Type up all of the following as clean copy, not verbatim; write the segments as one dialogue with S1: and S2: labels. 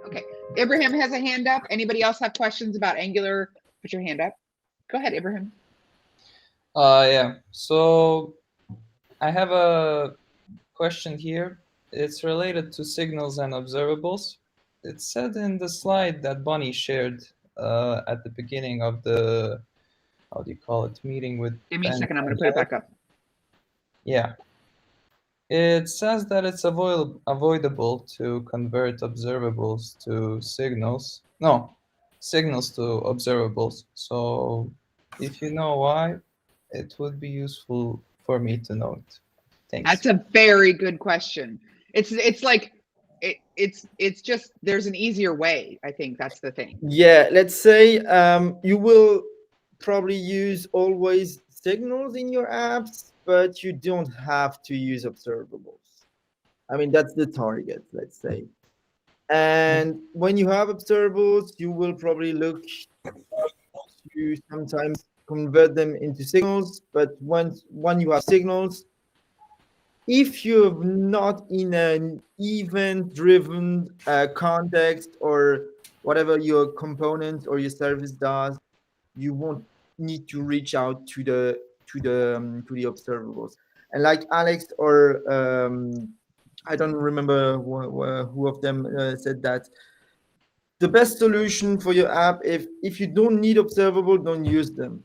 S1: Okay. Abraham has a hand up. Anybody else have questions about Angular? Put your hand up. Go ahead, Abraham.
S2: Yeah. So I have a question here. It's related to signals and observables. It said in the slide that Bonnie shared at the beginning of the, how do you call it, meeting with
S1: Give me a
S2: Ben
S1: second. I'm going
S2: and
S1: to put it
S2: Jack.
S1: back up.
S2: Yeah. It says that it's avoidable to convert observables to signals. No, signals to observables. So if you know why, it would be useful for me to know it. Thanks.
S1: That's a very good question. It's like it's just there's an easier way. I think that's the thing.
S3: Yeah, let's say you will probably use always signals in your apps, but you don't have to use observables. I mean, that's the target, let's say. And when you have observables, you will probably look to sometimes convert them into signals. But once when you have signals, if you're not in an event-driven context or whatever your component or your service does, you won't need to reach out to the observables. And like Alex or I don't remember who of them said that the best solution for your app, if you don't need observable, don't use them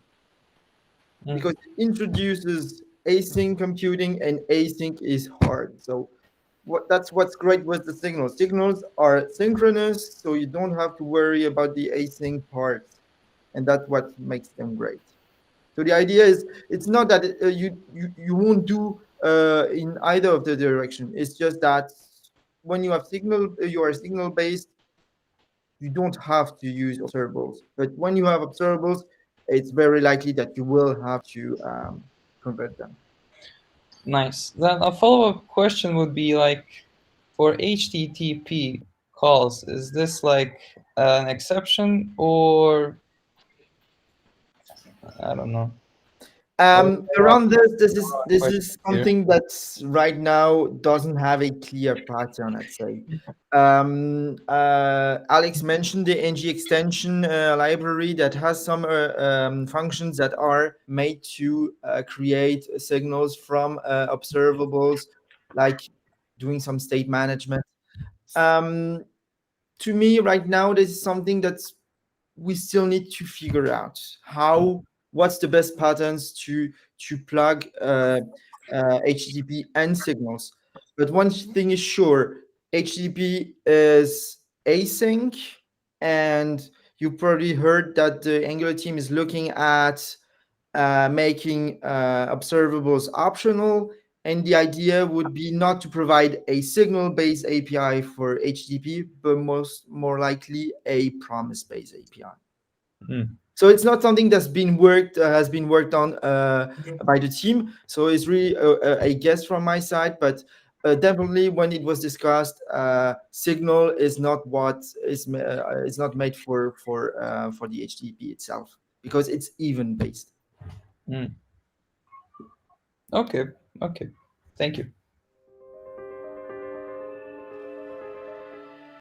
S3: because it introduces async computing and async is hard. So that's what's great with the signals. Signals are synchronous, so you don't have to worry about the async part, and that's what makes them great. So the idea is, it's not that you won't do in either of the direction. It's just that when you have signal, you are signal based. You don't have to use observables, but when you have observables, it's very likely that you will have to convert them.
S2: Nice. Then a follow-up question would be like, for HTTP calls, is this like an exception or I don't know?
S3: Around this
S2: Quite
S3: is
S2: clear.
S3: something that's right now doesn't have a clear pattern, I'd say. Alex mentioned the ng extension library that has some functions that are made to create signals from observables, like doing some state management. um, to me right now, this is something that's we still need to figure out how what's the best patterns to plug HTTP and signals. But one thing is sure, HTTP is async, and you probably heard that the Angular team is looking at making observables optional. And the idea would be not to provide a signal-based API for HTTP, but more likely a promise-based API.
S2: Mm.
S3: So it's not something that's been worked has been worked on by the team. So it's really a guess from my side, but definitely when it was discussed, Signal is not what is not made for the HTTP itself because it's event based.
S2: Mm. Okay. Okay. Thank you.